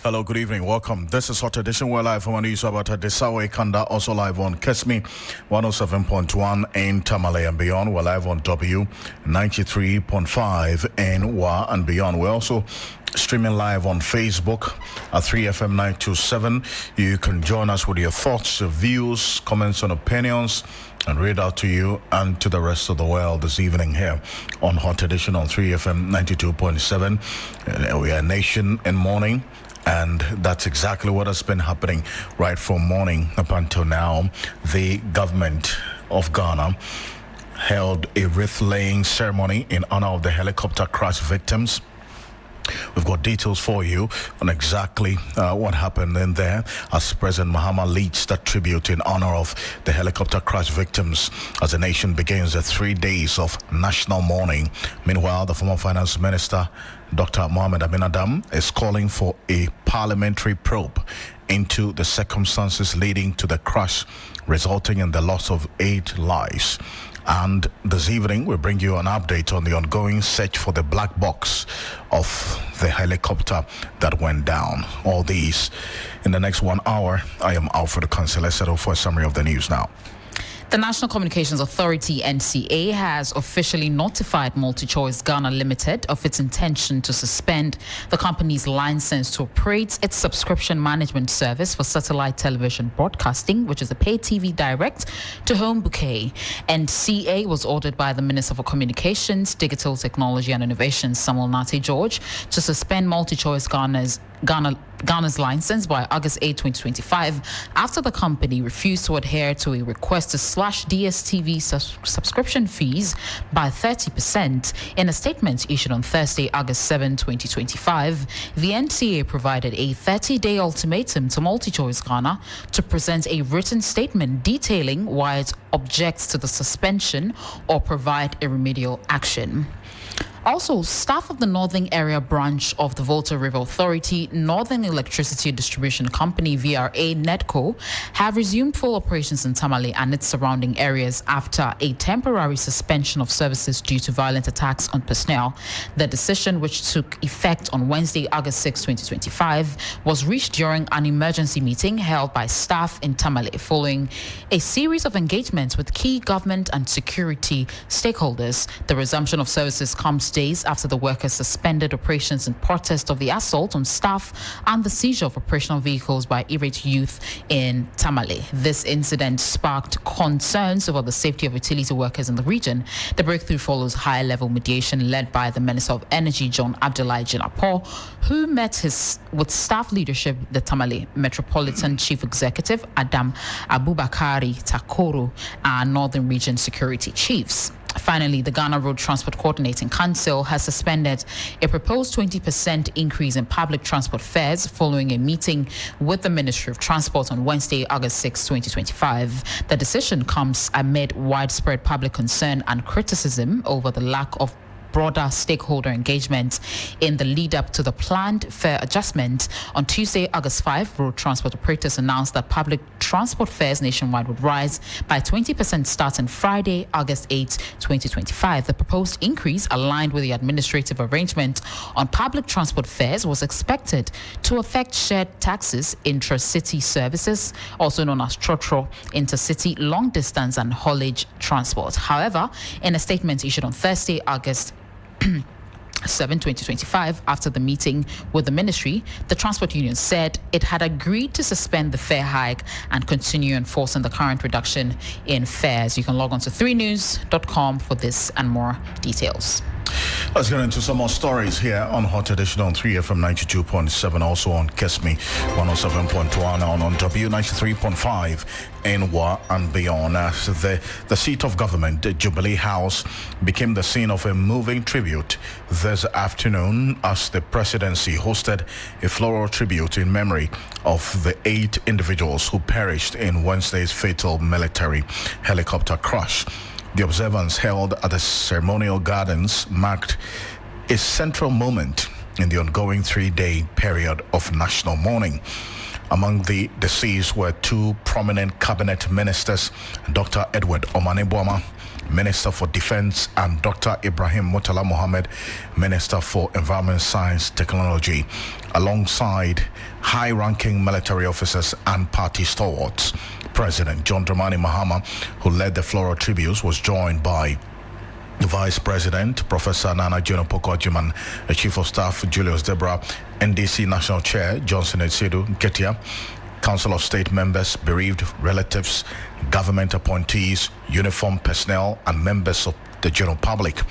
Hello, good evening. Welcome. This is Hot Edition. We're live from news about Desawe Kanda, also live on Kesmi 107.1 in Tamale and beyond. We're live on W 93.5 in Wa and beyond. We're also streaming live on Facebook at 3FM 927. You can join us with your thoughts, your views, comments, and opinions, and read out to you and to the rest of the world this evening here on Hot Edition on 3FM 92.7. We are nation in mourning. And that's exactly what has been happening right from morning up until now. The government of Ghana held a wreath-laying ceremony in honor of the helicopter crash victims. We've got details for you on exactly what happened in there as President Mahama leads that tribute in honor of the helicopter crash victims as the nation begins the 3 days of national mourning. Meanwhile, the former finance minister, Dr. Mohamed Amin Adam, is calling for a parliamentary probe into the circumstances leading to the crash, resulting in the loss of 8 lives. And this evening, we bring you an update on the ongoing search for the black box of the helicopter that went down. All these in the next 1 hour. I am Alfred, Ocansey. Let's settle for a summary of the news now. The National Communications Authority, NCA, has officially notified MultiChoice Ghana Limited of its intention to suspend the company's license to operate its subscription management service for satellite television broadcasting, which is a pay TV direct to home bouquet. NCA was ordered by the Minister for Communications, Digital Technology and Innovation, Samuel Nate George, to suspend MultiChoice Ghana's license by August 8, 2025, after the company refused to adhere to a request to slash DSTV subscription fees by 30%. In a statement issued on Thursday, August 7, 2025, the NCA provided a 30-day ultimatum to MultiChoice Ghana to present a written statement detailing why it objects to the suspension or provide a remedial action. Also, staff of the Northern Area Branch of the Volta River Authority, Northern Electricity Distribution Company, VRA NEDCO, have resumed full operations in Tamale and its surrounding areas after a temporary suspension of services due to violent attacks on personnel. The decision, which took effect on Wednesday, August 6, 2025, was reached during an emergency meeting held by staff in Tamale following a series of engagements with key government and security stakeholders. The resumption of services comes days after the workers suspended operations in protest of the assault on staff and the seizure of operational vehicles by irate youth in Tamale. This incident sparked concerns over the safety of utility workers in the region. The breakthrough follows high-level mediation led by the Minister of Energy, John Abdullahi Jinapo, who met with staff leadership, the Tamale Metropolitan Chief Executive, Adam Abubakari Takoro, and Northern Region Security Chiefs. Finally, the Ghana Road Transport Coordinating Council has suspended a proposed 20% increase in public transport fares following a meeting with the Ministry of Transport on Wednesday, August 6, 2025. The decision comes amid widespread public concern and criticism over the lack of broader stakeholder engagement in the lead up to the planned fare adjustment. On Tuesday, August 5, road transport operators announced that public transport fares nationwide would rise by 20% starting Friday, August 8, 2025. The proposed increase, aligned with the administrative arrangement on public transport fares, was expected to affect shared taxes, intra-city services, also known as trotro, intercity, long distance and haulage transport. However, in a statement issued on Thursday, August 7, 2025, after the meeting with the ministry, the transport union said it had agreed to suspend the fare hike and continue enforcing the current reduction in fares. You can log on to 3news.com for this and more details. Let's get into some more stories here on Hot Edition on 3FM 92.7, also on Kesmi 107.1, on W 93.5 in Wa and beyond. The seat of government, the Jubilee House, became the scene of a moving tribute this afternoon as the presidency hosted a floral tribute in memory of the 8 individuals who perished in Wednesday's fatal military helicopter crash. The observance held at the ceremonial gardens marked a central moment in the ongoing 3-day period of national mourning. Among the deceased were two prominent cabinet ministers, Dr. Edward Omane Boama, Minister for Defense, and Dr. Ibrahim Murtala Mohammed, Minister for Environment, Science, Technology, alongside high-ranking military officers and party stalwarts. President John Dramani Mahama, who led the floral tributes, was joined by the Vice President, Professor Nana Jono Poko-Agyemang, the Chief of Staff, Julius Deborah, NDC National Chair, Johnson Etsidu Ketia, Council of State members, bereaved relatives, government appointees, uniformed personnel, and members of the general public.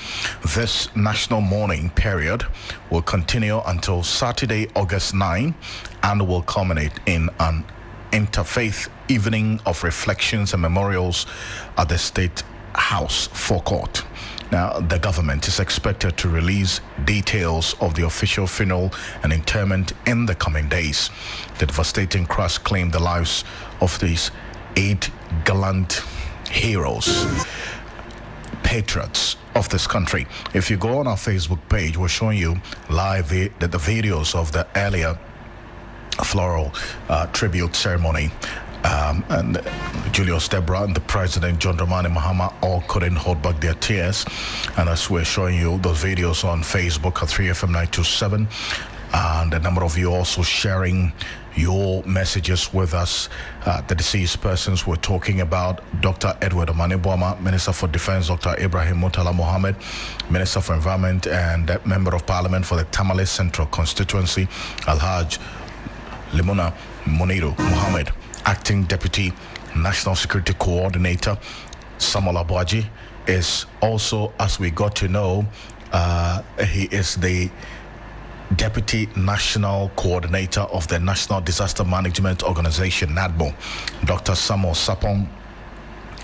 This national mourning period will continue until Saturday, August 9, and will culminate in an interfaith evening of reflections and memorials at the State House forecourt. Now, the government is expected to release details of the official funeral and interment in the coming days. The devastating crash claimed the lives of these 8 gallant heroes, patriots of this country. If you go on our Facebook page, we're showing you live the videos of the earlier floral tribute ceremony. And Julius Deborah and the President John Dramani Mahama all couldn't hold back their tears. And as we're showing you those videos on Facebook at 3FM927, and a number of you also sharing your messages with us. The deceased persons we're talking about: Dr. Edward Omane Boama, Minister for Defense; Dr. Ibrahim Murtala Mohammed, Minister for Environment and Member of Parliament for the Tamale Central Constituency; Alhaj Limuna Muniru Mohammed, Acting Deputy National Security Coordinator. Samuel Abuaji is also, as we got to know, he is the Deputy National Coordinator of the National Disaster Management Organization, NADMO. Dr. Samuel Sapong,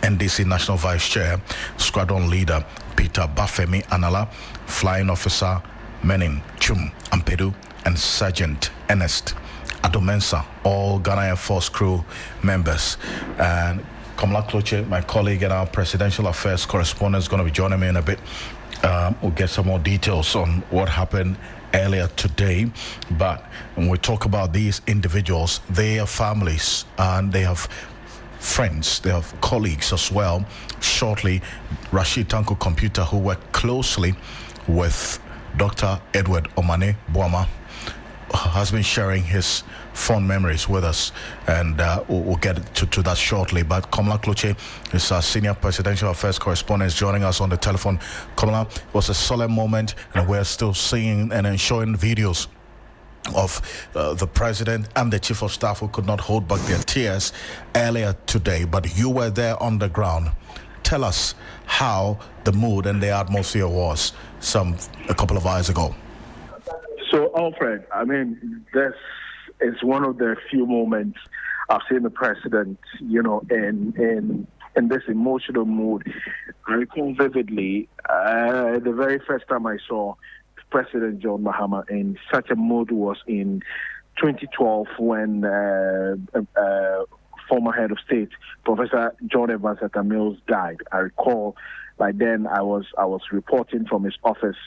NDC National Vice Chair; Squadron Leader Peter Bafemi Anala; Flying Officer Menin Chum Ampedu; and Sergeant Ernest Adomensa, all Ghana Air Force crew members. And Kamala Kloche, my colleague and our Presidential Affairs correspondent, is going to be joining me in a bit. We'll get some more details on what happened earlier today. But when we talk about these individuals, they have families and they have friends, they have colleagues as well. Shortly, Rashid Tanko Computer, who worked closely with Dr. Edward Omane Boama, has been sharing his fond memories with us, and we'll get to that shortly. But Kamala Kloche is our Senior Presidential Affairs Correspondent, joining us on the telephone. Kamala, it was a solemn moment, and we're still seeing and showing videos of the President and the Chief of Staff who could not hold back their tears earlier today. But you were there on the ground. Tell us how the mood and the atmosphere was a couple of hours ago. So, Alfred, I mean, this is one of the few moments I've seen the president, in this emotional mood. I recall vividly the very first time I saw President John Mahama in such a mood was in 2012 when former head of state, Professor John Evans Mills, died. I recall by then I was reporting from his office.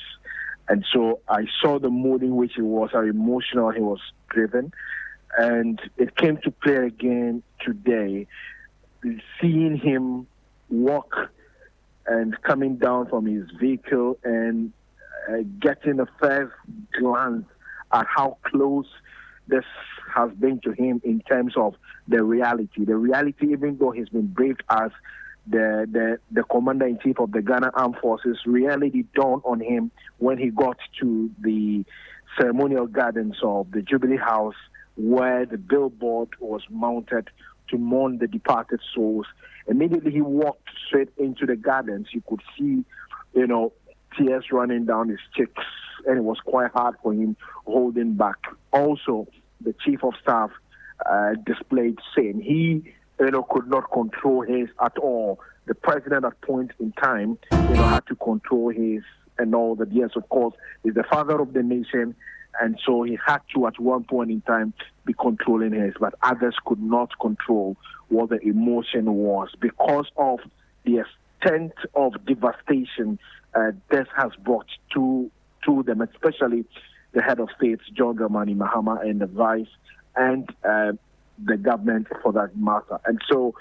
And so I saw the mood in which he was, how emotional he was driven. And it came to play again today, seeing him walk and coming down from his vehicle and getting a first glance at how close this has been to him in terms of the reality. The reality, even though he's been briefed as the Commander-in-Chief of the Ghana Armed Forces, reality dawned on him when he got to the ceremonial gardens of the Jubilee House, where the billboard was mounted to mourn the departed souls. Immediately he walked straight into the gardens. You could see, tears running down his cheeks, and it was quite hard for him holding back. Also, the Chief of Staff displayed same. He could not control his at all. The president at point in time, had to control his and all that. Yes, of course, he's the father of the nation, and so he had to at one point in time be controlling his, but others could not control what the emotion was because of the extent of devastation this has brought to them, especially the head of state, John Dramani Mahama, and the vice, and the government for that matter. And so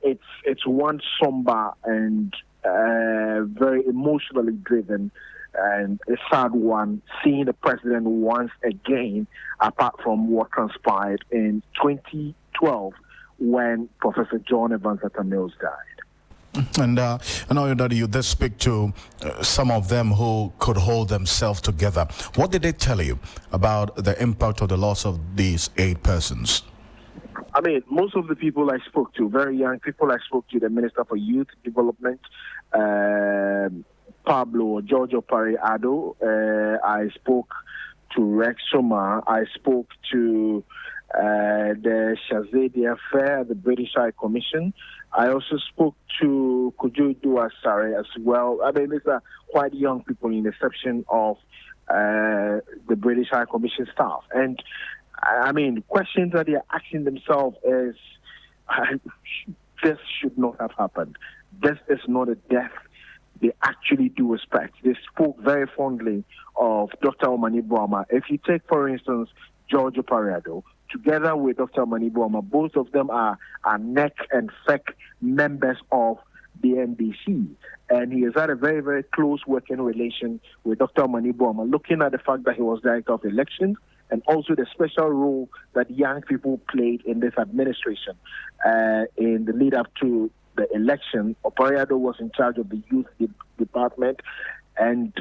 it's one somber and very emotionally driven and a sad one, seeing the president once again, apart from what transpired in 2012 when Professor John Evans Mills died. And I know that you did speak to some of them who could hold themselves together. What did they tell you about the impact of the loss of these 8 persons? I mean, most of the people I spoke to, very young people, I spoke to the Minister for Youth Development, Pablo Giorgio Pareado. I spoke to Rex Soma. I spoke to the Shazadi Affair, the British High Commission. I also spoke to Kojo Duasare as well. I mean, these are quite young people, in the exception of the British High Commission staff. And I mean, questions that they're asking themselves is, this should not have happened. This is not a death they actually do respect. They spoke very fondly of Dr. Omani Boama. If you take, for instance, Giorgio Pareado, together with Dr. Omani Boama, both of them are neck and neck members of the NDC. And he has had a very, very close working relation with Dr. Omani Boama, looking at the fact that he was director of elections and also the special role that young people played in this administration in the lead up to the election. Pareado was in charge of the youth department, and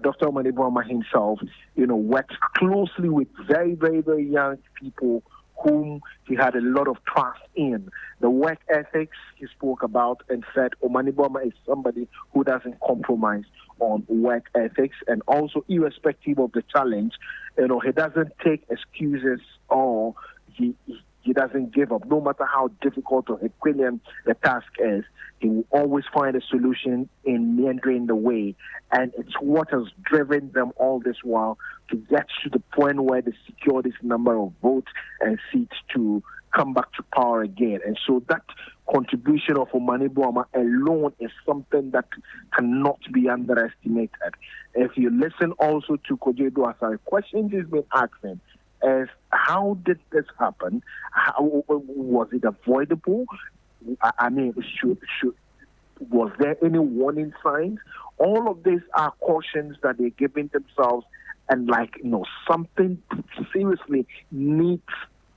Dr. Omani Boama himself, worked closely with very, very, very young people whom he had a lot of trust in. The work ethics he spoke about and said Omani Boama is somebody who doesn't compromise on work ethics, and also irrespective of the challenge, he doesn't take excuses or he doesn't give up. No matter how difficult or Herculean the task is, he will always find a solution in meandering the way. And it's what has driven them all this while to get to the point where they secure this number of votes and seats to come back to power again. And so that contribution of Omani Boama alone is something that cannot be underestimated. If you listen also to Kojo Duasare, questions he's been asking is, how did this happen? How was it avoidable? I mean, was there any warning signs? All of these are cautions that they're giving themselves, and something seriously needs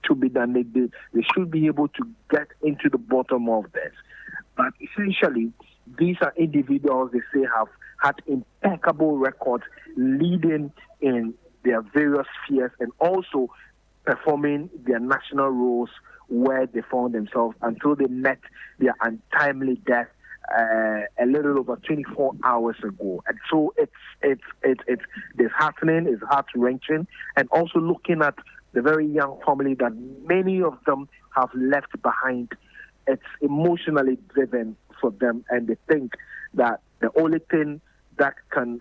to be done. They should be able to get into the bottom of this. But essentially, these are individuals they say have had impeccable records leading in their various spheres and also performing their national roles where they found themselves until they met their untimely death a little over 24 hours ago. And so it's disheartening, it's heart-wrenching, and also looking at the very young family that many of them have left behind. It's emotionally driven for them, and they think that the only thing that can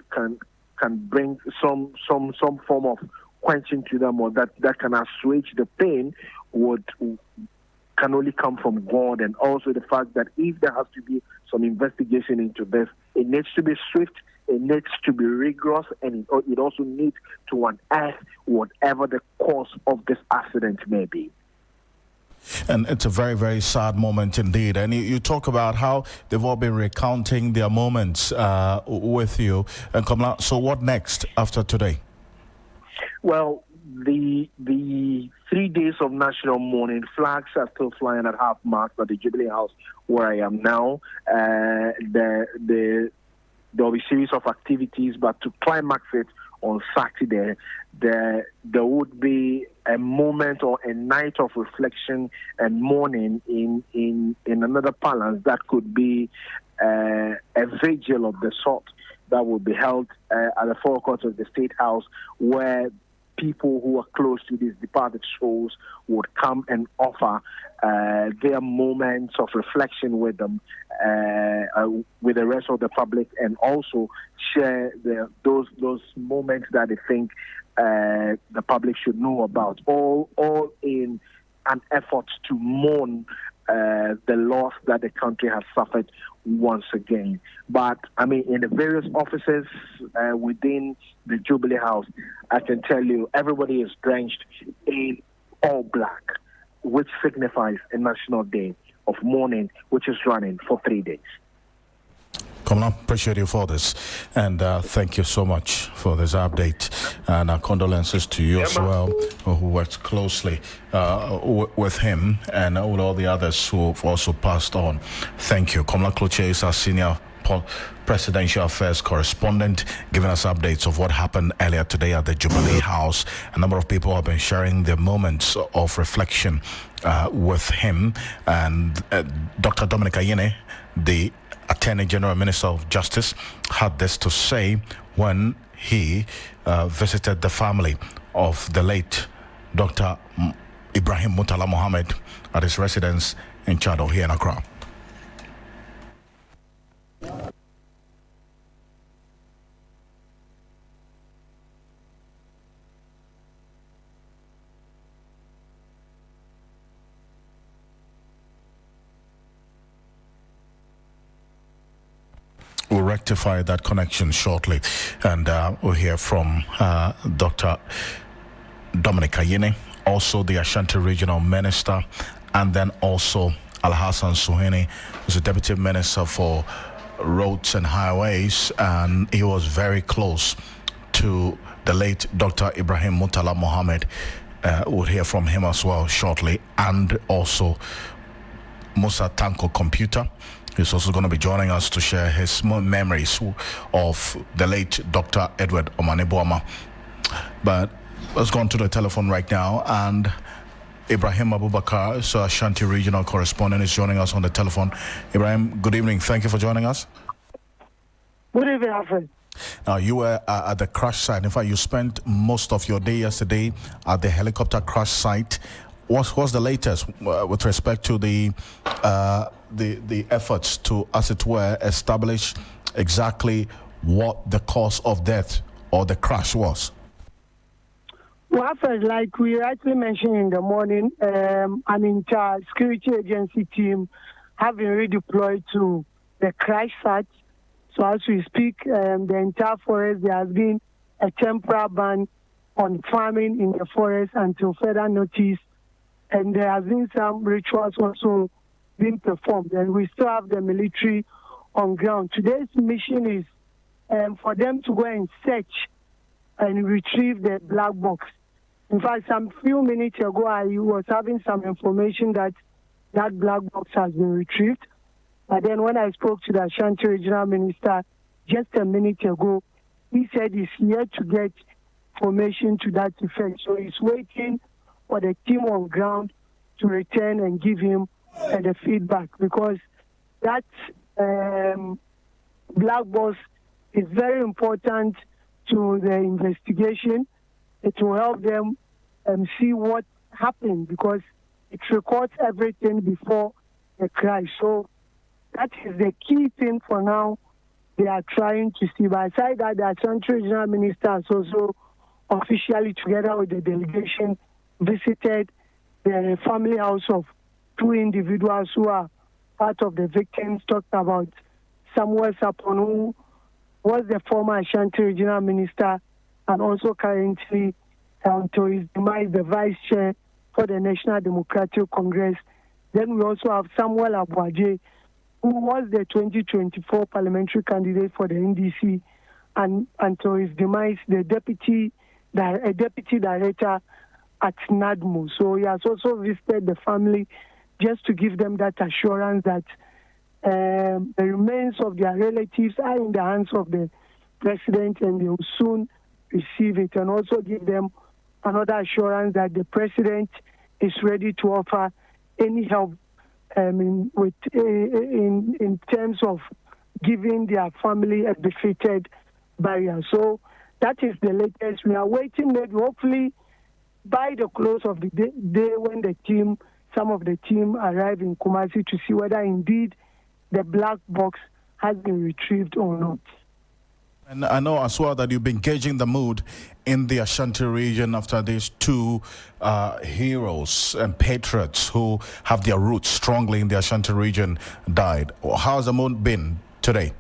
bring some form of quenching to them, or that can assuage the pain, can only come from God. And also the fact that if there has to be some investigation into this, it needs to be swift, it needs to be rigorous, and it also needs to unearth whatever the cause of this accident may be. And it's a very, very sad moment indeed. And you talk about how they've all been recounting their moments with you. And Kamala, so what next after today? Well, the 3 days of national mourning, flags are still flying at half-mast at the Jubilee House where I am now. There will be a series of activities, but to climax it on Saturday, there would be a moment or a night of reflection and mourning in another palace that could be a vigil of the sort that will be held at the forecourt of the State House, where people who are close to these departed souls would come and offer their moments of reflection with them, with the rest of the public, and also share those moments that they think the public should know about, all in an effort to mourn the loss that the country has suffered once again. But, I mean, in the various offices within the Jubilee House, I can tell you everybody is drenched in all black. which signifies a national day of mourning, which is running for 3 days. Come on, appreciate you for this, and thank you so much for this update, and our condolences to you as well, who worked closely with him and with all the others who have also passed on. Thank you. Komla Kloche is our senior presidential affairs correspondent, giving us updates of what happened earlier today at the Jubilee House. A number of people have been sharing their moments of reflection with him, and Dr. Dominic Ayine, the Attorney General Minister of Justice, had this to say when he visited the family of the late Dr. Ibrahim Mutala Mohammed at his residence in Chado here in Accra. We'll rectify that connection shortly, and we'll hear from Dr. Dominic Ayine, also the Ashanti Regional Minister, and then also Al-Hassan Suhini, who's the Deputy Minister for Roads and Highways, and he was very close to the late Dr. Ibrahim Mutala Mohammed. We'll hear from him as well shortly, and also Musa Tanko Computer. He's also going to be joining us to share his memories of the late Dr. Edward Omanibuama. But let's go on to the telephone right now, and Ibrahim Abubakar, so Ashanti Regional Correspondent, is joining us on the telephone. Ibrahim, good evening. Thank you for joining us. Good evening, Alfred. Now, you were at the crash site. In fact, you spent most of your day yesterday at the helicopter crash site. What's the latest with respect to the efforts to, as it were, establish exactly what the cause of death or the crash was? Well, Alfred, like we rightly mentioned in the morning, an entire security agency team have been redeployed to the crash site. So as we speak, the entire forest, there has been a temporary ban on farming in the forest until further notice. And there has been some rituals also being performed. And we still have the military on ground. Today's mission is for them to go and search and retrieve the black box. In fact, some few minutes ago, I was having some information that that black box has been retrieved. But then when I spoke to the Ashanti Regional Minister just a minute ago, he said he's yet to get information to that effect. So he's waiting for the team on ground to return and give him the feedback, because that black box is very important to the investigation. It will help them see what happened, because it records everything before the crash. So that is the key thing for now they are trying to see. But aside that, the Ashanti Regional Minister has also officially, together with the delegation, visited the family house of two individuals who are part of the victims. Talked about Samuel Sapon, who was the former Ashanti Regional Minister and also currently, until his demise, the vice chair for the National Democratic Congress. Then we also have Samuel Abuaje, who was the 2024 parliamentary candidate for the NDC, and until his demise, the deputy director at NADMO. So he has also visited the family just to give them that assurance that the remains of their relatives are in the hands of the president and they will soon receive it, and also give them another assurance that the president is ready to offer any help in terms of giving their family a befitted burial. So that is the latest. We are waiting, maybe hopefully by the close of the day when some of the team arrive in Kumasi to see whether indeed the black box has been retrieved or not. And I know as well that you've been gauging the mood in the Ashanti region after these two heroes and patriots who have their roots strongly in the Ashanti region died. How has the mood been today?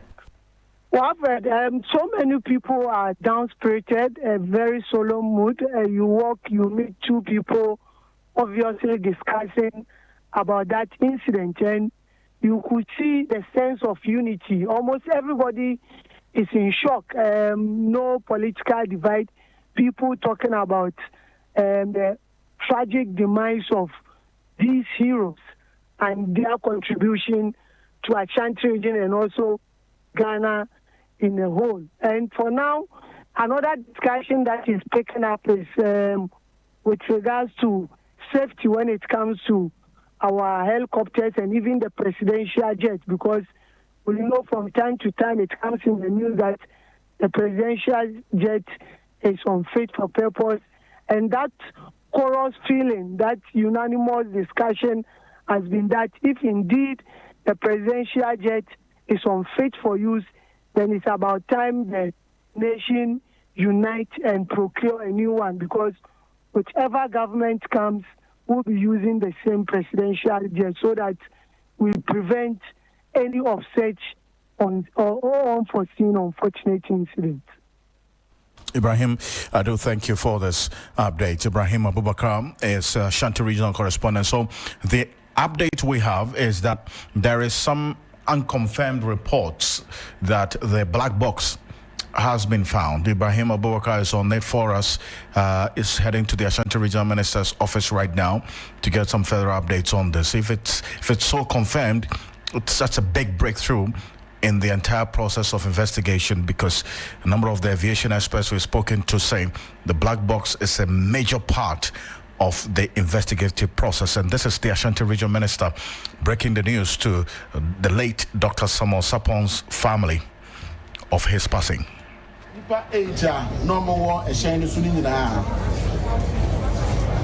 Well, Alfred, so many people are down-spirited, a very solemn mood. You walk, you meet two people obviously discussing about that incident, and you could see the sense of unity. Almost everybody is in shock. No political divide. People talking about the tragic demise of these heroes and their contribution to Ashanti region and also Ghana in a whole. And for now, another discussion that is picking up is with regards to safety when it comes to our helicopters and even the presidential jet, because we know from time to time it comes in the news that the presidential jet is unfit for purpose, and that chorus feeling, that unanimous discussion has been that if indeed the presidential jet is unfit for use, then it's about time the nation unite and procure a new one, because whichever government comes will be using the same presidential jet so that we prevent any of such unforeseen, unfortunate incidents. Ibrahim, I do thank you for this update. Ibrahim Abubakar is Ashanti Regional Correspondent. So the update we have is that there is some unconfirmed reports that the black box has been found. Ibrahim Abubakar is on it for us, is heading to the Ashanti Regional Minister's office right now to get some further updates on this. If it's so confirmed, it's such a big breakthrough in the entire process of investigation, because a number of the aviation experts we've spoken to say the black box is a major part of the investigative process. And this is the Ashanti Regional Minister breaking the news to the late Dr. Samuel Sapon's family of his passing. Normal war a shine suni na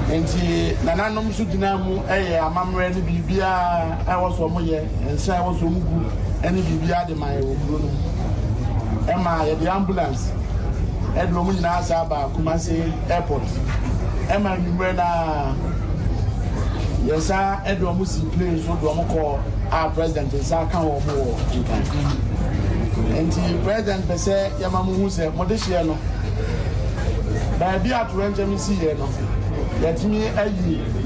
enti nananom so dinamu amamre ne bibia I was so moye ensa I was so mugu ene bibia de my oguro no e ma ye the ambulance e do mu nyina asa ba Kumasi airport e ma nimre na yesa e do mu si plane so do mu call our president nsa kan wo mo and the president say Yamamu who said Modeshiano by be at Ranjami see no let me a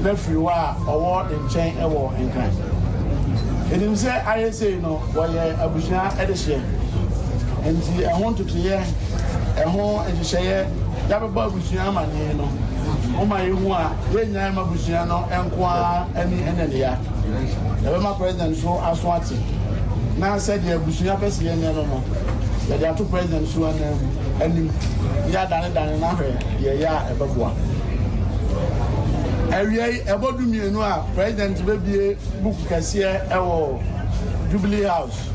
Lefriwa award in chain award in kind. And him say I say no why Abushina edition and I want to clear a home and share Yabba Bushina man no oh my when I'm a Bushiano and qua any year. The president so Aswati. Now said the Bushia Bessie and no, there are two presidents who are and Yadan and Nahe, ya above one. Area about me, you know, President Baby Book Cassia, our Jubilee House.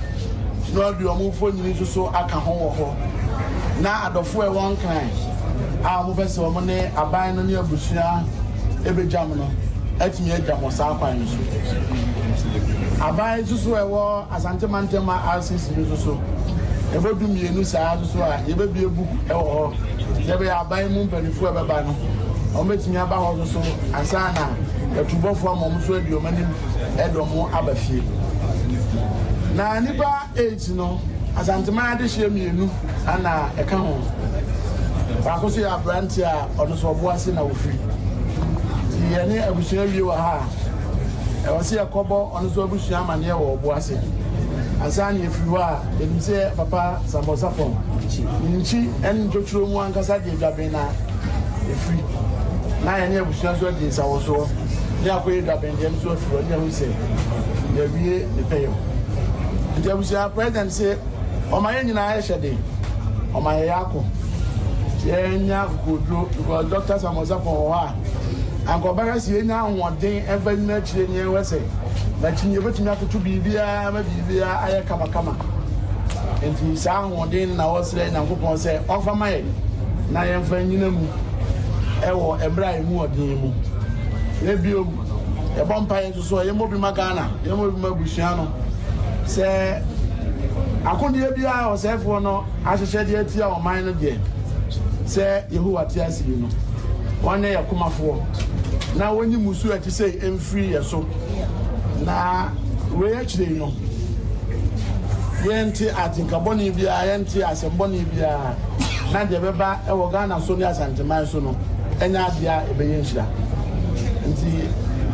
No, do a move for you to so I can home. Now, at the 4 kind, I move us money, I buy no near Bushia, every Jamino, at me, Jamosa. I just war as Antimantema RCC so. Ever do me a new side, so you will be a book or never are buying moon penny for a banner. Or make me about also and Sana, a tubo from Momuswe, your money, Edomo Abafi. Now, Nipa 8, no, as Antimana this year, me, and a camel. I could see a brand here on the Swabuas in our free. I will show you a I was here a couple on the Swabusham and here or Boise. As I if you are, then say Papa Samosapon. Inchi and Joshua Casadi Gabena, a free. Now I never shall do this also. They are going up and them so for you say, there be the pay. And there was a president say, on my end in Aishade, on my Yako. Yenya could do because Dr. Samosapon. And Cobara see now one day every match in your USA. But you never to be via maybe via Kama. And he sang one day and I was saying, and Coupon say, offer my head. Now I am finding him. Ewo Ebra mu odin mu. Ebio e bompa to so yemo bi magana, yemo bi mabusuano. Se akondi bia o sefo no ahyehyɛ de atia o man no de. Se Yehowa ti asi no. One yakomafo. Na woni musu ati say emfiri yeso. Na we actually no. Yenti atinkaboni bia yenti asemboni bia na de beba e wo Ghana so ni asanteman so no. Enya dia ebeyenhira nti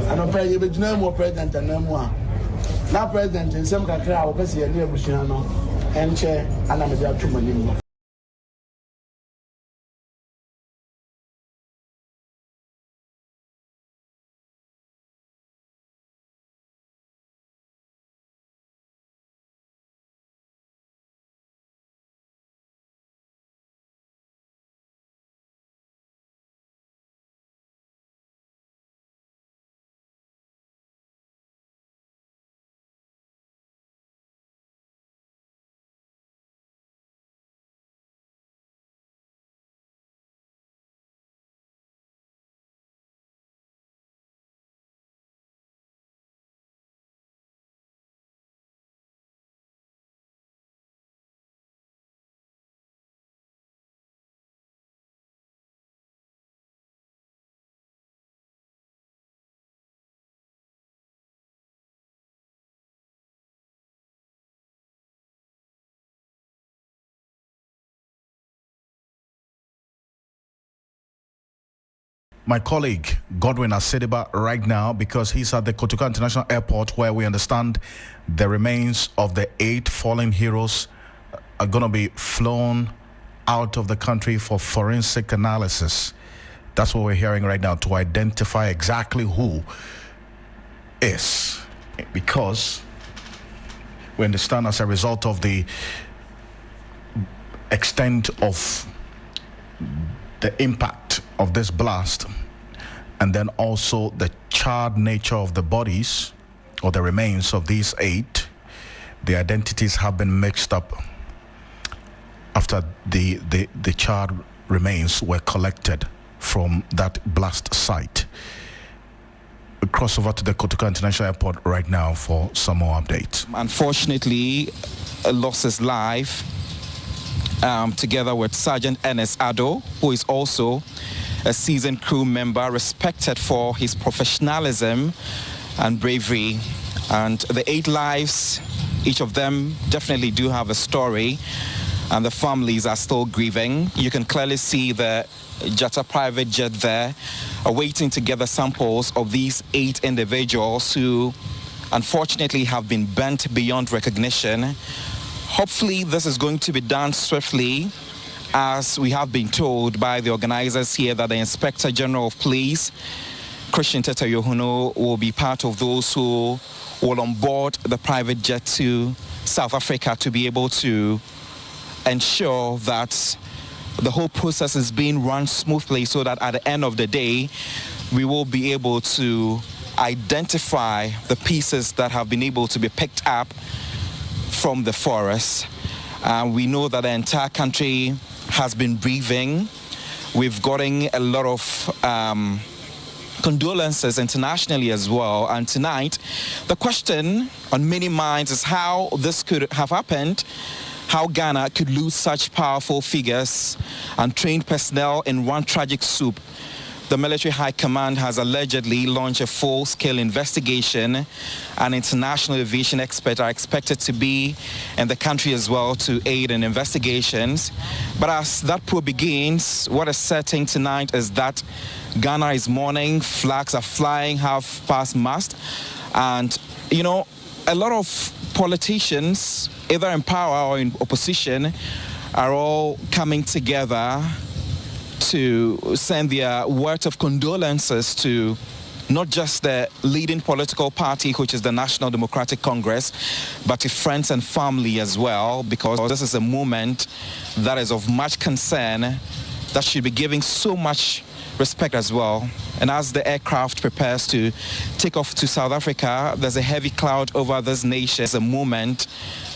anɔpɛ yɛbɛgyina mu president anamu a na president nsɛm kakra a wɔpɛ sɛ yɛne abusua no ɛnkyɛ ana mede ato m'anim no. My colleague Godwin Asediba right now, because he's at the Kotoka International Airport, where we understand the remains of the 8 fallen heroes are going to be flown out of the country for forensic analysis. That's what we're hearing right now, to identify exactly who is, because we understand as a result of the extent of the impact of this blast, and then also the charred nature of the bodies or the remains of these 8, the identities have been mixed up after the charred remains were collected from that blast site. We cross over to the Kotoka International Airport right now for some more updates. Unfortunately, lost his life together with Sergeant Ernest Addo, who is also a seasoned crew member, respected for his professionalism and bravery. And the 8 lives, each of them definitely do have a story, and the families are still grieving. You can clearly see the Jata private jet there, awaiting to gather samples of these 8 individuals who unfortunately have been burnt beyond recognition. Hopefully this is going to be done swiftly, as we have been told by the organizers here that the Inspector General of Police, Christian Teta Yohuno, will be part of those who will onboard the private jet to South Africa to be able to ensure that the whole process is being run smoothly, so that at the end of the day, we will be able to identify the pieces that have been able to be picked up from the forest. We know that the entire country has been grieving. We've gotten a lot of condolences internationally as well. And tonight, the question on many minds is how this could have happened, how Ghana could lose such powerful figures and trained personnel in one tragic swoop. The military high command has allegedly launched a full-scale investigation, and international aviation experts are expected to be in the country as well to aid in investigations. But as that probe begins, what is certain tonight is that Ghana is mourning, flags are flying half past mast, and you know, a lot of politicians, either in power or in opposition, are all coming together to send their words of condolences to not just the leading political party, which is the National Democratic Congress, but to friends and family as well, because this is a moment that is of much concern, that should be giving so much respect as well. And as the aircraft prepares to take off to South Africa, there's a heavy cloud over this nation. It's a moment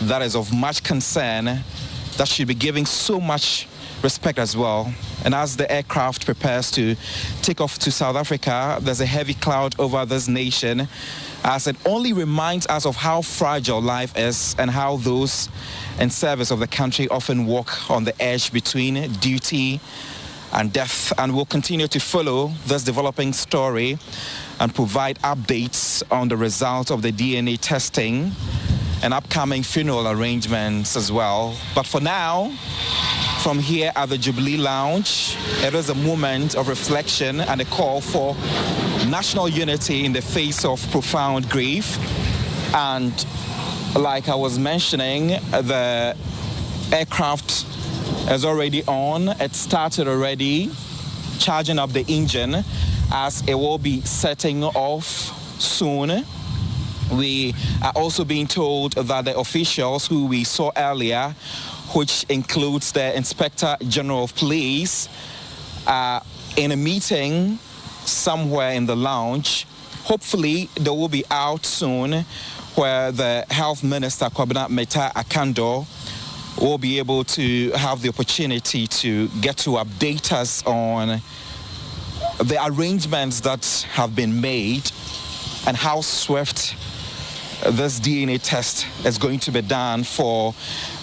that is of much concern, that should be giving so much respect as well. And as the aircraft prepares to take off to South Africa, there's a heavy cloud over this nation, as it only reminds us of how fragile life is and how those in service of the country often walk on the edge between duty and death. And we'll continue to follow this developing story and provide updates on the results of the DNA testing and upcoming funeral arrangements as well. But for now, from here at the Jubilee Lounge. It is a moment of reflection and a call for national unity in the face of profound grief. And like I was mentioning, the aircraft is already on. It started already charging up the engine as it will be setting off soon. We are also being told that the officials who we saw earlier, which includes the Inspector General of Police, are in a meeting somewhere in the lounge. Hopefully they will be out soon, where the Health Minister, Kwabena Meta Akando, will be able to have the opportunity to get to update us on the arrangements that have been made and how swift this DNA test is going to be done for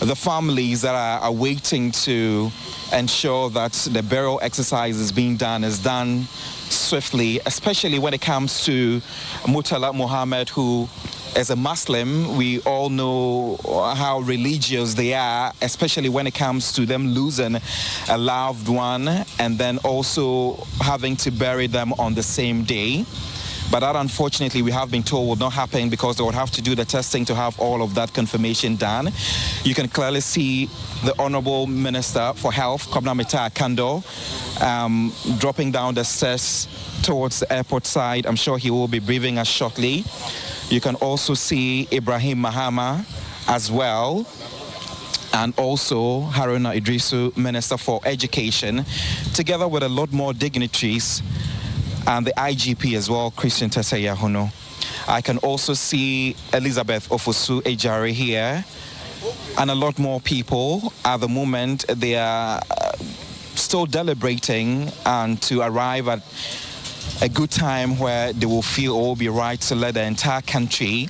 the families that are waiting to ensure that the burial exercise is done swiftly, especially when it comes to Murtala Muhammad, who is a Muslim. We all know how religious they are, especially when it comes to them losing a loved one and then also having to bury them on the same day. But that, unfortunately, we have been told will not happen because they would have to do the testing to have all of that confirmation done. You can clearly see the Honorable Minister for Health, Kwabena Meta Akando, dropping down the stairs towards the airport side. I'm sure he will be briefing us shortly. You can also see Ibrahim Mahama as well, and also Haruna Idrisu, Minister for Education, together with a lot more dignitaries, and the IGP as well, Christian Tesayahuno. I can also see Elizabeth Ofosu Ejari here, and a lot more people. At the moment, they are still deliberating and to arrive at a good time where they will feel it will be right to let the entire country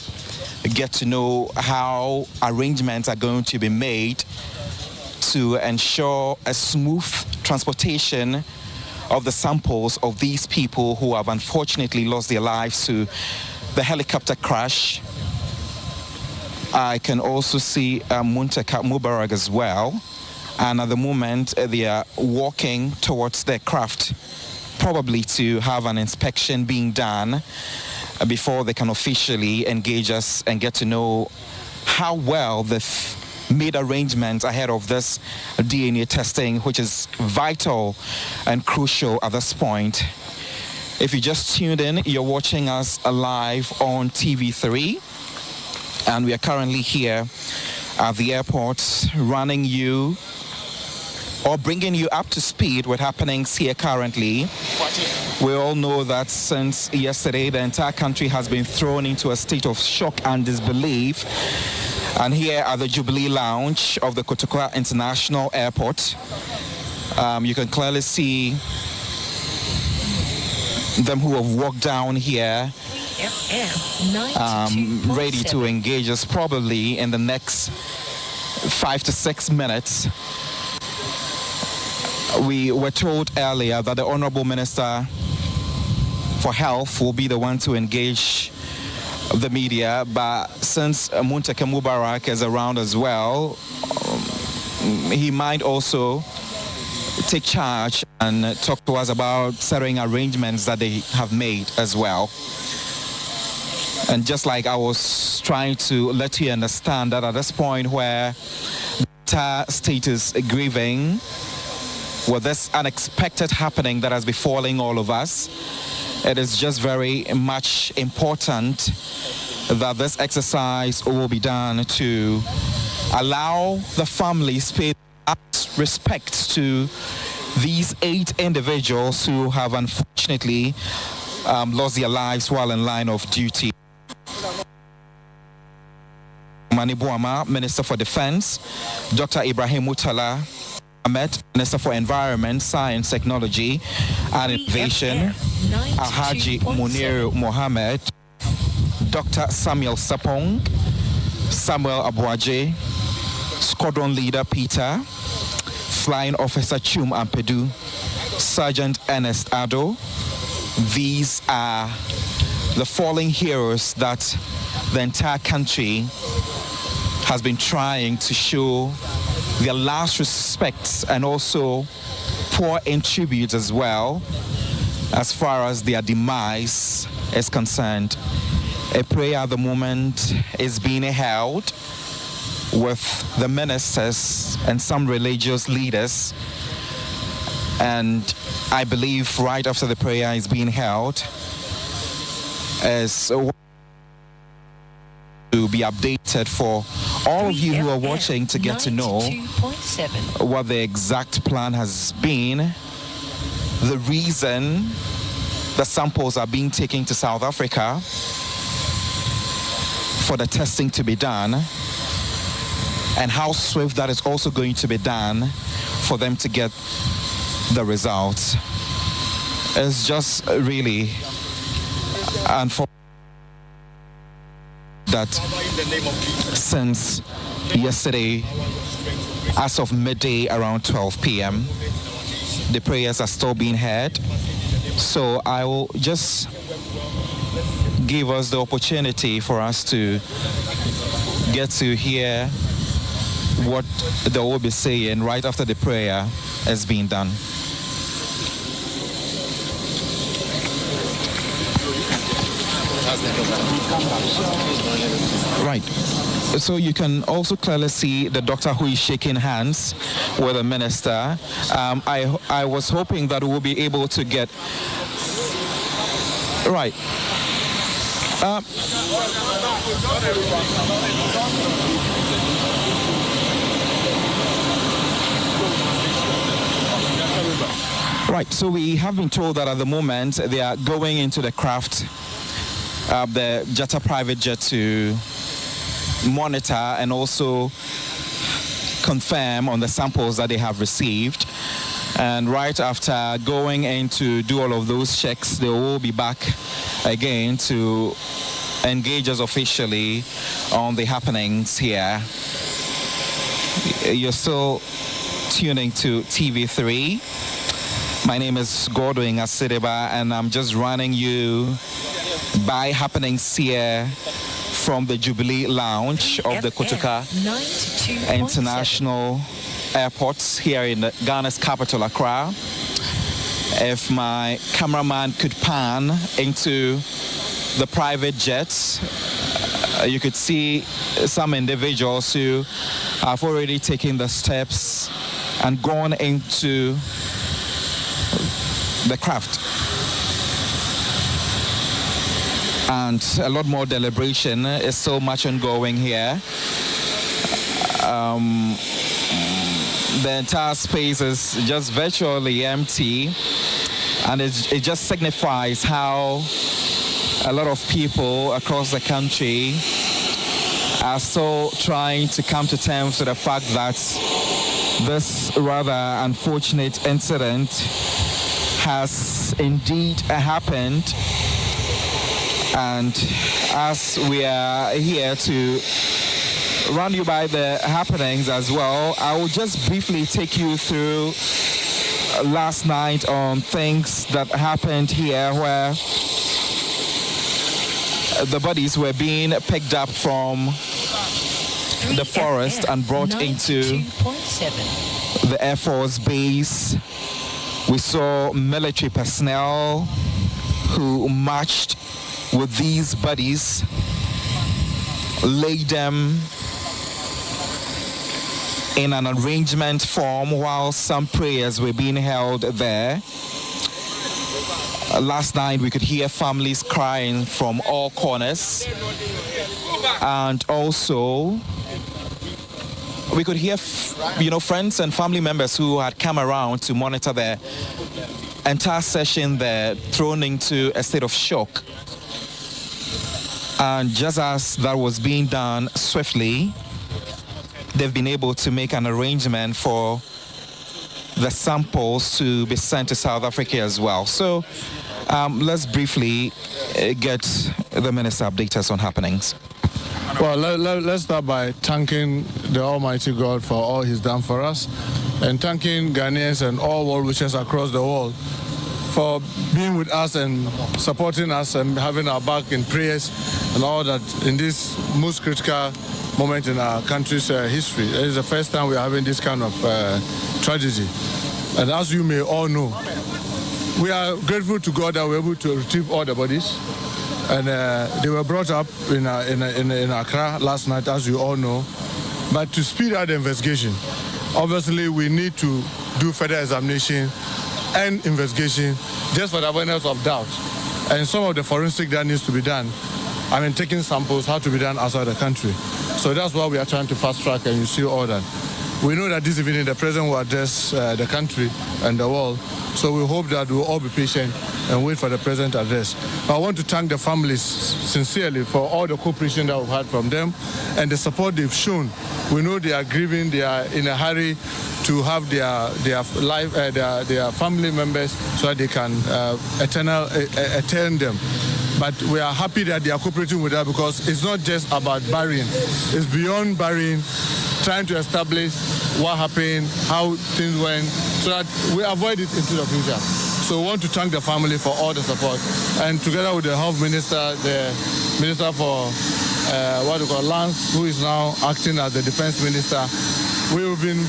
get to know how arrangements are going to be made to ensure a smooth transportation of the samples of these people who have unfortunately lost their lives to the helicopter crash. I can also see Muntaka Mubarak as well. And at the moment, they are walking towards their craft, probably to have an inspection being done before they can officially engage us and get to know how well they've made arrangements ahead of this DNA testing, which is vital and crucial at this point. If you just tuned in, you're watching us live on TV3, and we are currently here at the airport running you or bringing you up to speed with happenings here currently. We all know that since yesterday, the entire country has been thrown into a state of shock and disbelief. And here at the Jubilee Lounge of the Kotokoa International Airport, you can clearly see them who have walked down here, ready to engage us probably in the next 5 to 6 minutes. We were told earlier that the Honorable Minister for Health will be the one to engage the media, but since Muntaka Mubarak is around as well, he might also take charge and talk to us about certain arrangements that they have made as well. And just like I was trying to let you understand that at this point where the entire state is grieving with this unexpected happening that has befallen all of us, it is just very much important that this exercise will be done to allow the families pay respect to these 8 individuals who have unfortunately lost their lives while in line of duty. Mani Buama, Minister for Defense, Dr. Ibrahim Murtala Ahmed, Minister for Environment, Science, Technology and Innovation, Alhaji Munir Mohammed, Dr. Samuel Sapong, Samuel Abuaje, Squadron Leader Peter, Flying Officer Chum Ampedu, Sergeant Ernest Ado. These are the fallen heroes that the entire country has been trying to show their last respects and also pour in tribute as well as far as their demise is concerned. A prayer at the moment is being held with the ministers and some religious leaders, and I believe right after the prayer is being held is to be updated for all of you who are watching to get to know what the exact plan has been, the reason the samples are being taken to South Africa for the testing to be done, and how swift that is also going to be done for them to get the results. It's just really unfortunate that since yesterday, as of midday around 12 p.m., the prayers are still being heard. So I will just give us the opportunity for us to get to hear what they will be saying right after the prayer has been done. Right. So you can also clearly see the doctor who is shaking hands with the minister. I was hoping that we'll be able to get... Right. Right, so we have been told that at the moment they are going into the craft, the Jetta private jet, to monitor and also confirm on the samples that they have received. And right after going in to do all of those checks, they will be back again to engage us officially on the happenings here. You're still tuning to TV3. My name is Godwin Asideba, and I'm just running you by happenings here from the Jubilee Lounge of the Kotoka International Airport here in Ghana's capital, Accra. If my cameraman could pan into the private jets, you could see some individuals who have already taken the steps and gone into the craft. And a lot more deliberation is so much ongoing here. The entire space is just virtually empty, and it just signifies how a lot of people across the country are still trying to come to terms with the fact that this rather unfortunate incident has indeed happened. And as we are here to run you by the happenings as well, I will just briefly take you through last night on things that happened here, where the bodies were being picked up from the forest and brought into the Air Force base. We saw military personnel who marched with these bodies, laid them in an arrangement form while some prayers were being held there. Last night we could hear families crying from all corners, and also we could hear friends and family members who had come around to monitor the entire session there thrown into a state of shock. And just as that was being done swiftly, they've been able to make an arrangement for the samples to be sent to South Africa as well. So let's briefly get the minister update us on happenings. Well, let's start by thanking the Almighty God for all He's done for us, and thanking Ghanaians and all world wishers across the world for being with us and supporting us and having our back in prayers and all that in this most critical moment in our country's history. It is the first time we are having this kind of tragedy. And as you may all know, we are grateful to God that we were able to retrieve all the bodies. And they were brought up in Accra last night, as you all know. But to speed up the investigation, obviously we need to do further examination and investigation just for the avoidance of doubt. And some of the forensic that needs to be done, taking samples have to be done outside the country. So that's why we are trying to fast track, and you see all that. We know that this evening the President will address the country and the world. So we hope that we'll all be patient and wait for the President address. But I want to thank the families sincerely for all the cooperation that we've had from them and the support they've shown. We know they are grieving, they are in a hurry to have their family members so that they can attend them. But we are happy that they are cooperating with us, because it's not just about burying, it's beyond burying, trying to establish what happened, how things went, so that we avoid it into the future. So we want to thank the family for all the support. And together with the Health Minister, the Minister for Lands, who is now acting as the Defense Minister, we've been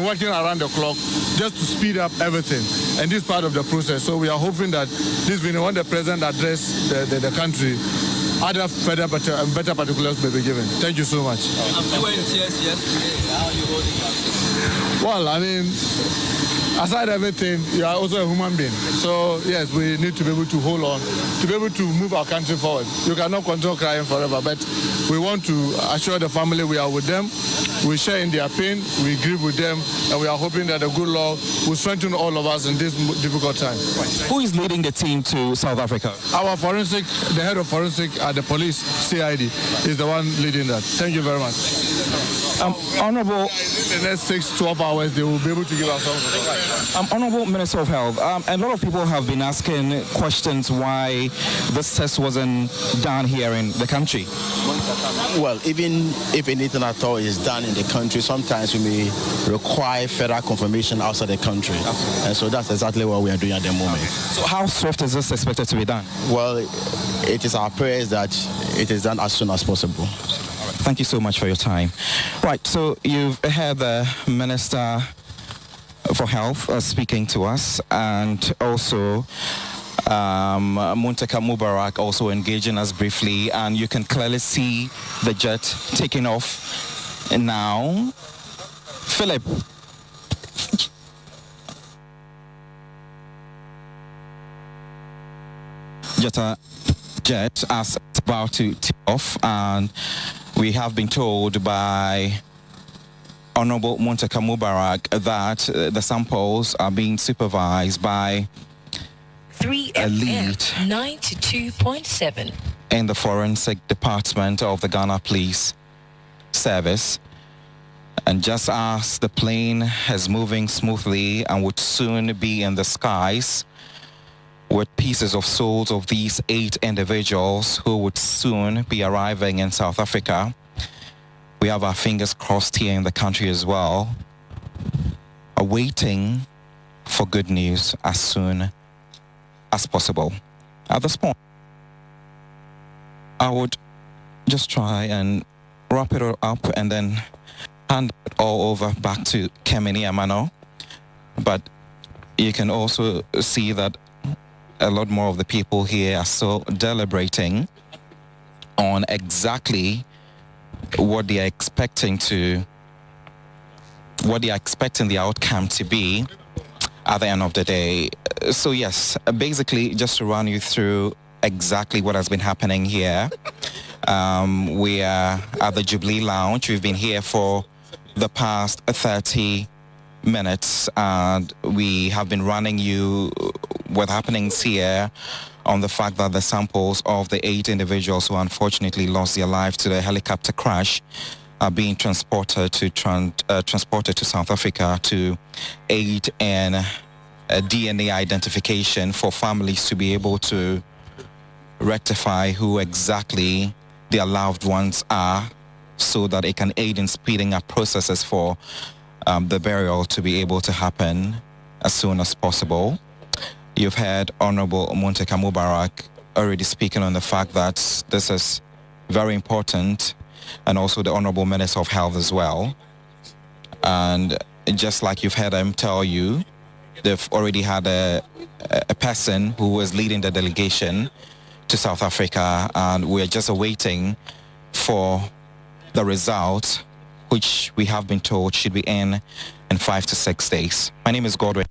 working around the clock just to speed up everything. And this part of the process. So we are hoping that this will, when the President addresses the country, other further better particulars may be given. Thank you so much. You were in tears yesterday. How are you holding up? Well, aside everything, you are also a human being. So, yes, we need to be able to hold on, to be able to move our country forward. You cannot control crying forever, but we want to assure the family we are with them. We share in their pain, we grieve with them, and we are hoping that the good Lord will strengthen all of us in this difficult time. Who is leading the team to South Africa? Our forensic, the head of forensic at the police, CID, is the one leading that. Thank you very much. Honorable, in the next 6-12 hours, they will be able to give us some. Honorable Minister of Health, a lot of people have been asking questions why this test wasn't done here in the country. Well, even if anything at all is done in the country, sometimes we may require further confirmation outside the country. And so that's exactly what we are doing at the moment. So how swift is this expected to be done? Well, it is our prayers that it is done as soon as possible. Thank you so much for your time. Right, so you've heard the Minister for Health speaking to us, and also Muntaka Mubarak also engaging us briefly, and you can clearly see the jet taking off now. Philip. Jet as it's about to take off, and we have been told by Honorable Muntaka Mubarak that the samples are being supervised by 3FM 92.7 in the forensic department of the Ghana Police Service. And just as the plane is moving smoothly and would soon be in the skies with pieces of souls of these 8 individuals who would soon be arriving in South Africa, we have our fingers crossed here in the country as well, awaiting for good news as soon as possible. At this point, I would just try and wrap it all up and then hand it all over back to Kemini Amano. But you can also see that a lot more of the people here are still deliberating on exactly what they are expecting the outcome to be at the end of the day. So yes, basically just to run you through exactly what has been happening here. We are at the Jubilee Lounge. We've been here for the past 30 minutes, and we have been running you with happenings here on the fact that the samples of the 8 individuals who unfortunately lost their lives to the helicopter crash are being transported to South Africa to aid in DNA identification for families to be able to rectify who exactly their loved ones are, so that it can aid in speeding up processes for the burial to be able to happen as soon as possible. You've heard Honorable Muntaka Mubarak already speaking on the fact that this is very important, and also the Honorable Minister of Health as well. And just like you've heard them tell you, they've already had a person who was leading the delegation to South Africa, and we're just awaiting for the result, which we have been told should be in 5 to 6 days. My name is Godwin.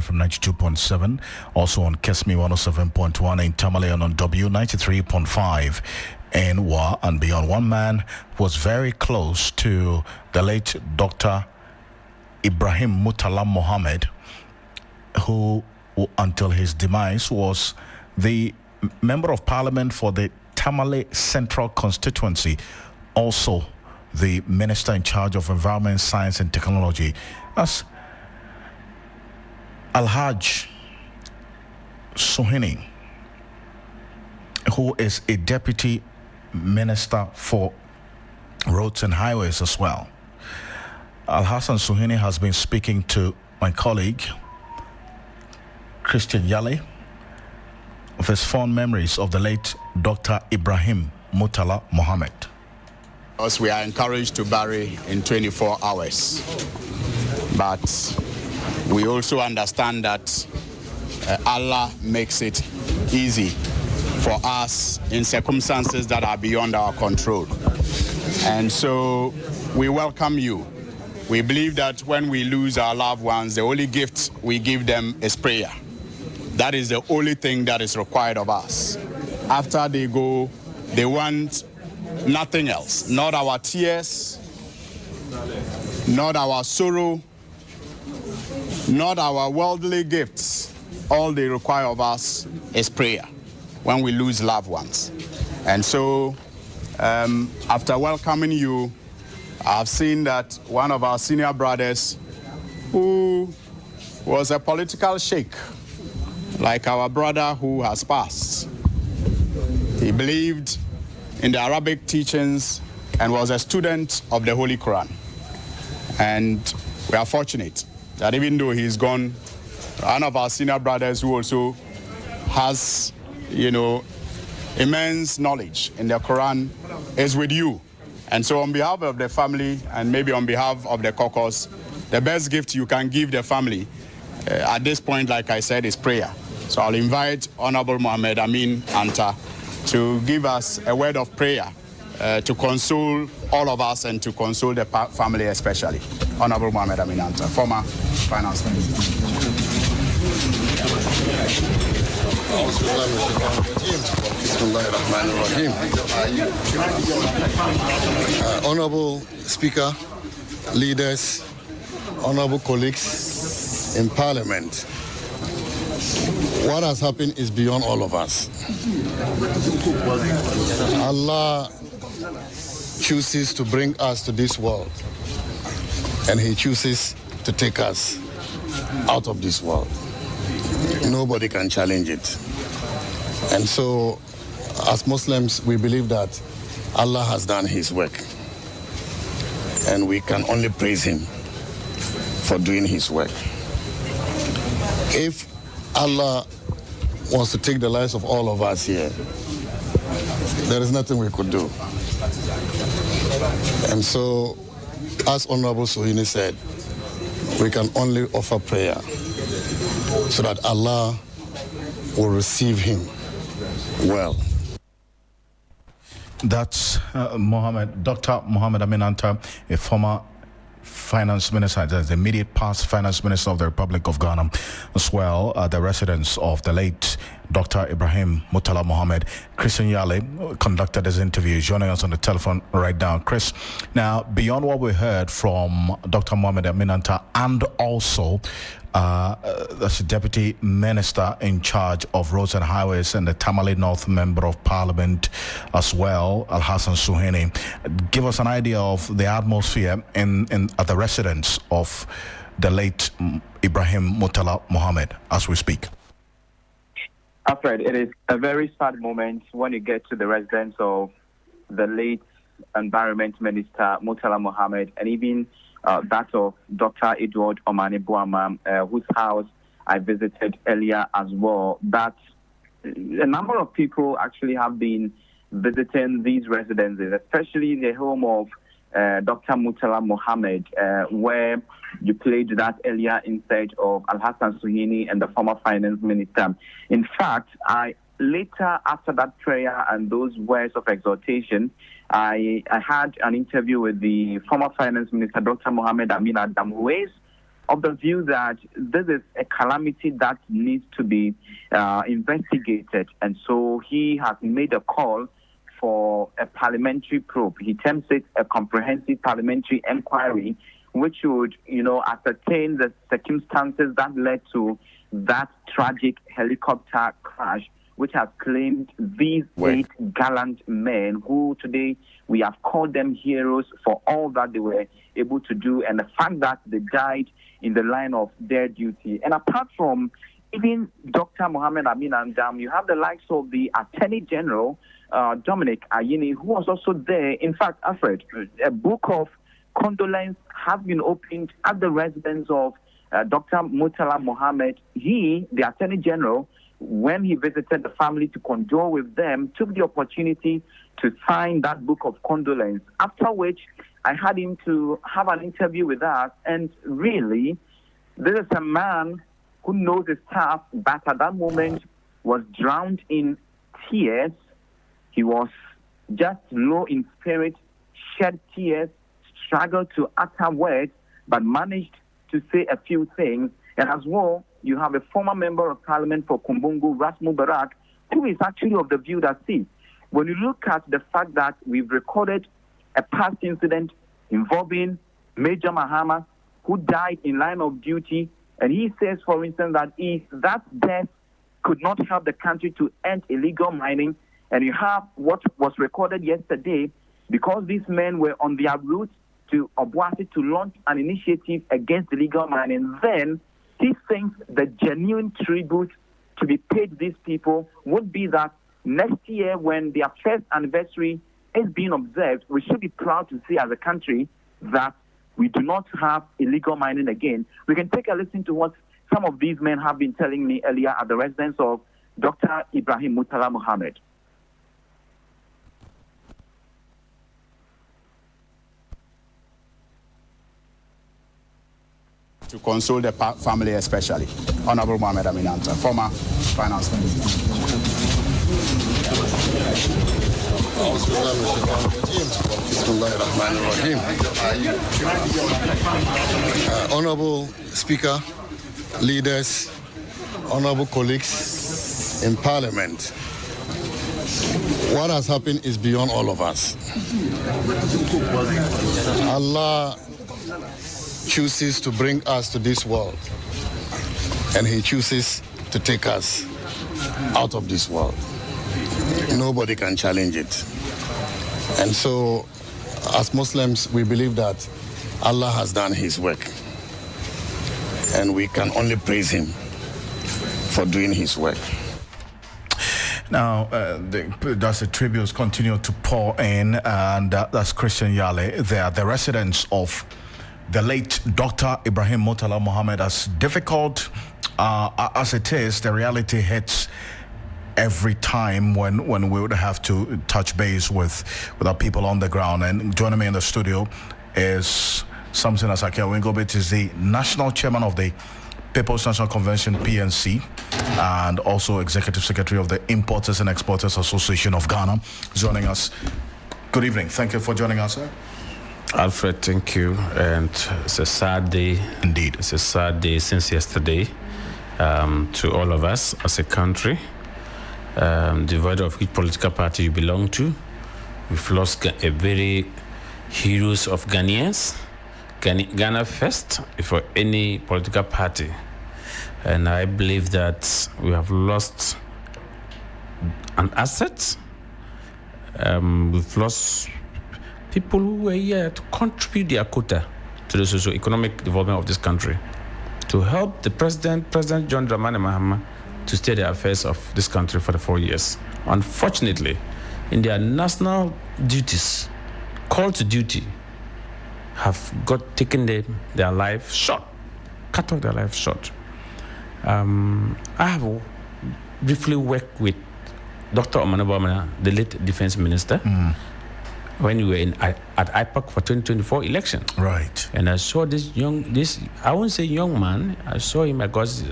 From 92.7, also on Kesmi 107.1 in Tamale and on W93.5 in Wa and beyond. One man was very close to the late Dr. Ibrahim Murtala Mohammed, who until his demise was the member of parliament for the Tamale Central constituency, also the minister in charge of environment, science and technology. As Alhaj Suhini, who is a deputy minister for roads and highways as well. Al-Hassan Suhini has been speaking to my colleague Christian Yale of his fond memories of the late Dr. Ibrahim Murtala Mohammed. Because we are encouraged to bury in 24 hours, but we also understand that Allah makes it easy for us in circumstances that are beyond our control. And so we welcome you. We believe that when we lose our loved ones, the only gift we give them is prayer. That is the only thing that is required of us. After they go, they want nothing else. Not our tears, not our sorrow, not our worldly gifts. All they require of us is prayer when we lose loved ones. And so after welcoming you, I've seen that one of our senior brothers, who was a political sheikh, like our brother who has passed, he believed in the Arabic teachings and was a student of the Holy Quran. And we are fortunate that even though he's gone, one of our senior brothers who also has, immense knowledge in the Quran is with you. And so on behalf of the family and maybe on behalf of the caucus, the best gift you can give the family at this point, like I said, is prayer. So I'll invite Honorable Mohammed Amin Anta to give us a word of prayer to console all of us and to console the family especially. Honorable Mohammed Amin Anta, former finance minister. Honorable Speaker, leaders, honorable colleagues in Parliament, What has happened is beyond all of us. Allah chooses to bring us to this world, and He chooses to take us out of this world. Nobody can challenge it. And so, as Muslims, we believe that Allah has done His work, and we can only praise Him for doing His work. If Allah wants to take the lives of all of us here, there is nothing we could do. And so, as Honorable Suhini said, we can only offer prayer so that Allah will receive him well. That's Dr. Mohamed Aminanta, a former finance minister, the immediate past finance minister of the Republic of Ghana, as well the residents of the late Dr. Ibrahim Murtala Mohammed. Christian Yale conducted this interview, joining us on the telephone right now. Chris, now, beyond what we heard from Dr. Mohamed Aminanta and also that's the Deputy Minister in charge of Roads and Highways and the Tamale North Member of Parliament as well, Al-Hassan Suhini, give us an idea of the atmosphere at the residence of the late Ibrahim Murtala Mohammed as we speak. Alfred, it is a very sad moment when you get to the residence of the late Environment Minister Murtala Mohammed, and even that of Dr. Edward Omani Buama, whose house I visited earlier as well. That a number of people actually have been visiting these residences, especially the home of Dr. Murtala Mohammed, where you played that earlier insert of Al-Hassan Suhini and the former finance minister. In fact, later after that prayer and those words of exhortation, I had an interview with the former finance minister, Dr. Mohammed Amin Adam, who is of the view that this is a calamity that needs to be investigated. And so he has made a call for a parliamentary probe. He terms it a comprehensive parliamentary inquiry, which would, ascertain the circumstances that led to that tragic helicopter crash, which has claimed these 8 gallant men who today we have called them heroes for all that they were able to do and the fact that they died in the line of their duty. And apart from even Dr. Mohammed Amin Andam, you have the likes of the Attorney General, Dominic Ayini, who was also there. In fact, Alfred, a book of condolence has been opened at the residence of Dr. Murtala Mohammed. He, the Attorney General, when he visited the family to condole with them, took the opportunity to sign that book of condolence, after which I had him to have an interview with us. And really, this is a man who knows his stuff, but at that moment was drowned in tears. He was just low in spirit, shed tears, struggled to utter words, but managed to say a few things. And as well, you have a former member of parliament for Kumbungu, Ras Mubarak, who is actually of the view that, see, when you look at the fact that we've recorded a past incident involving Major Mahama, who died in line of duty, and he says, for instance, that if that death could not help the country to end illegal mining, and you have what was recorded yesterday, because these men were on their route to Obuasi to launch an initiative against illegal mining, then he thinks the genuine tribute to be paid these people would be that next year, when their first anniversary is being observed, we should be proud to see as a country that we do not have illegal mining again. We can take a listen to what some of these men have been telling me earlier at the residence of Dr. Ibrahim Murtala Mohammed. To console the family especially. Honorable Mohammed Aminanta, former finance minister. Honorable Speaker, leaders, honorable colleagues in Parliament, what has happened is beyond all of us. Allah chooses to bring us to this world, and He chooses to take us out of this world. Nobody can challenge it. And so, as Muslims, we believe that Allah has done his work. And we can only praise him for doing his work. Now, the tributes continue to pour in, and that's Christian Yale. They are the residents of the late Dr. Ibrahim Murtala Mohammed. As difficult as it is, the reality hits every time when we would have to touch base with our people on the ground. And joining me in the studio is Samson Asake Wingobit, is the national chairman of the People's National Convention, PNC, and also executive secretary of the Importers and Exporters Association of Ghana, joining us. Good evening. Thank you for joining us, sir. Alfred, thank you. And it's a sad day. Indeed. It's a sad day since yesterday to all of us as a country, devoid of which political party you belong to. We've lost a very heroes of Ghanaians. Ghana first before any political party. And I believe that we have lost an asset. We've lost people who were here to contribute their quota to the socio-economic development of this country, to help the President John Dramani Mahama, to steer the affairs of this country for the 4 years. Unfortunately, in their national duties, call to duty, have taken their life short, cut off their life short. I have briefly worked with Dr. Omanobamana, the late defense minister, when we were at IPAC for 2024 election. Right. And I saw this I won't say young man, I saw him because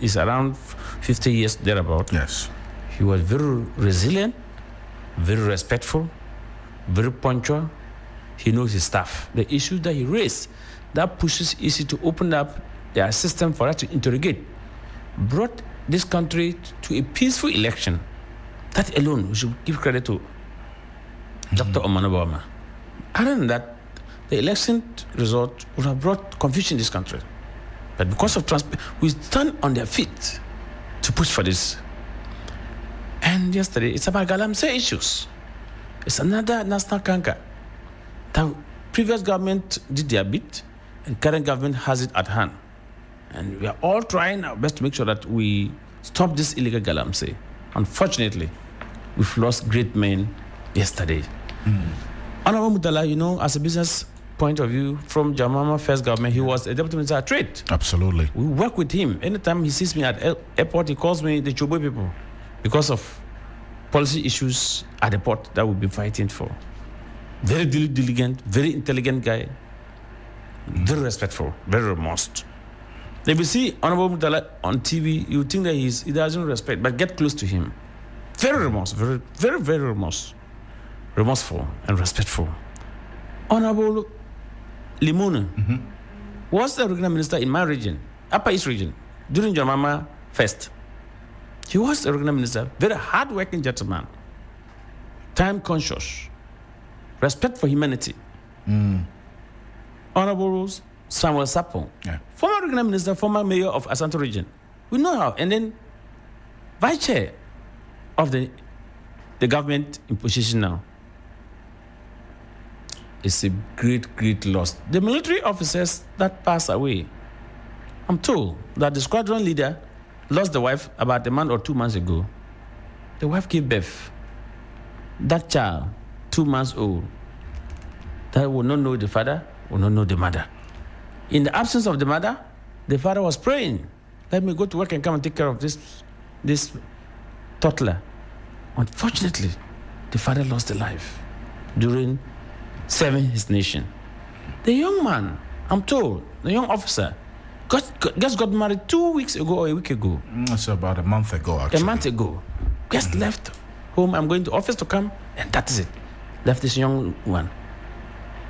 he's around 50 years thereabout. Yes. He was very resilient, very respectful, very punctual. He knows his stuff. The issues that he raised, that pushes easy to open up their system for us to interrogate, brought this country to a peaceful election. That alone, we should give credit to Dr. Omanobama. Other than that, the election result would have brought confusion in this country. But because of we stand on their feet to push for this. And yesterday, it's about Galamsey issues. It's another national canker. The previous government did their bit, and current government has it at hand. And we are all trying our best to make sure that we stop this illegal Galamsey. Unfortunately, we've lost great men yesterday. Honorable Murtala, as a business point of view, from Jamama first government, he was a deputy minister at Trade. Absolutely. We work with him. Anytime he sees me at airport, he calls me the Chobo people because of policy issues at the port that we've been fighting for. Very diligent, very intelligent guy, very respectful, very remorse. If you see Honorable Murtala on TV, you think that he doesn't respect, but get close to him. Very remorse, very, very, very remorseful and respectful. Honorable Limune was the regional minister in my region, Upper East region, during Jamama Fest. He was the regional minister, very hard-working gentleman, time-conscious, respect for humanity. Honorable Samuel Sapo, former regional minister, former mayor of Asante region. We know how. And then vice chair of the government in position now. It's a great, great loss. The military officers that passed away, I'm told that the squadron leader lost the wife about a month or 2 months ago. The wife gave birth. That child, 2 months old, that will not know the father, will not know the mother. In the absence of the mother, the father was praying, let me go to work and come and take care of this toddler. Unfortunately, the father lost the life during serving his nation. The young man, I'm told, the young officer, just got married 2 weeks ago or a week ago. That's about a month ago, actually. A month ago. Just left home. I'm going to office to come, and that is it. Left this young one.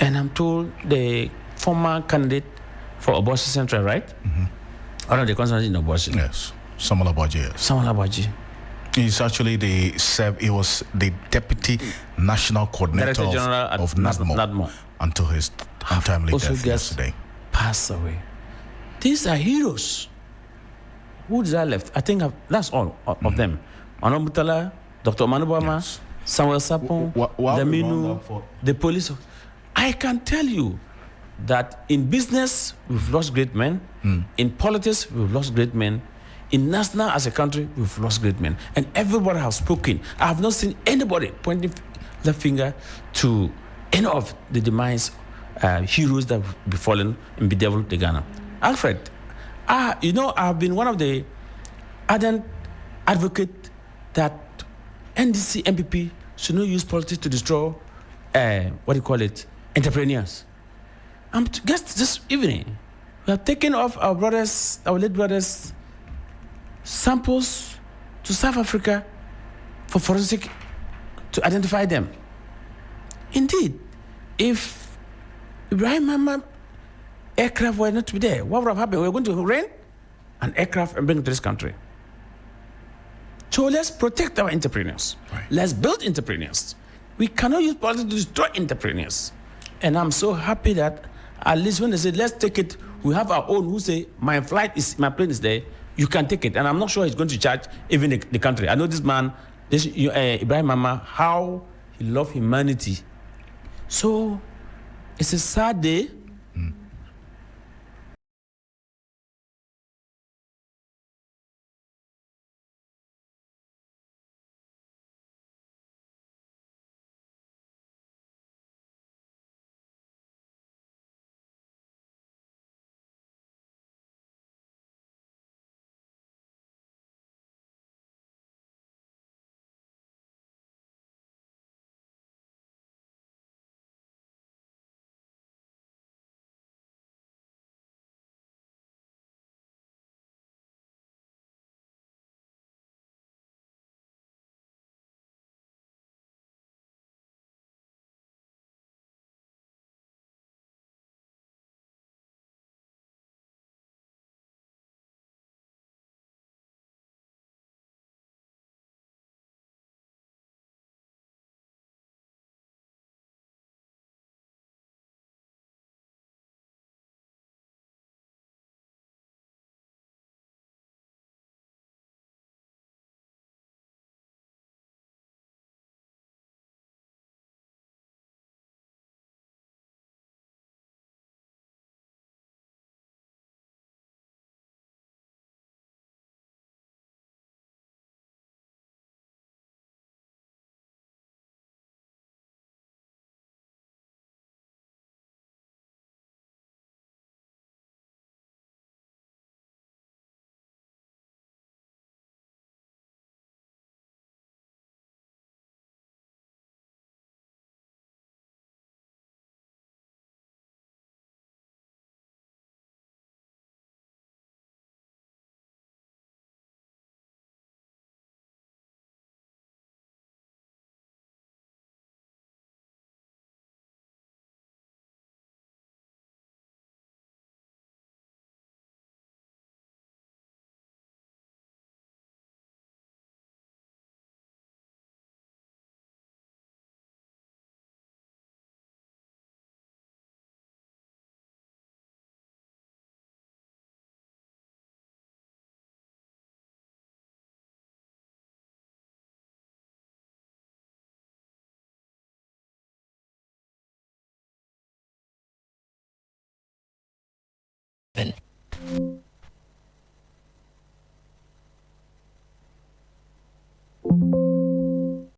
And I'm told the former candidate for Obosi Central, right? Or the constituency in Obosi. Yes. Samuel Abaji. Yes. Samuel Abaji. He's actually he was the deputy national coordinator of NADMO until his untimely death yesterday. Passed away. These are heroes. Who did I left? I think that's all of them. Mano Mutala, Dr. Manubama, yes. Samuel Sapon, Daminu, the police. I can tell you that in business, we've lost great men. In politics, we've lost great men. In national, as a country, we've lost great men. And everybody has spoken. I have not seen anybody pointing the finger to any of the demise heroes that have befallen and bedeviled the Ghana. Alfred, I've been one of the ardent advocates that NDC, MPP should not use politics to destroy, entrepreneurs. Just this evening, we have taken off our late brothers' samples to South Africa for forensic to identify them. Indeed, if Ibrahim Mahama aircraft were not to be there, what would have happened? We're going to rent an aircraft and bring it to this country. So let's protect our entrepreneurs. Right. Let's build entrepreneurs. We cannot use politics to destroy entrepreneurs. And I'm so happy that at least when they say, let's take it, we have our own who say, my plane is there, you can take it. And I'm not sure he's going to charge even the country. I know this man, Ibrahim Mahama, how he loved humanity. So it's a sad day.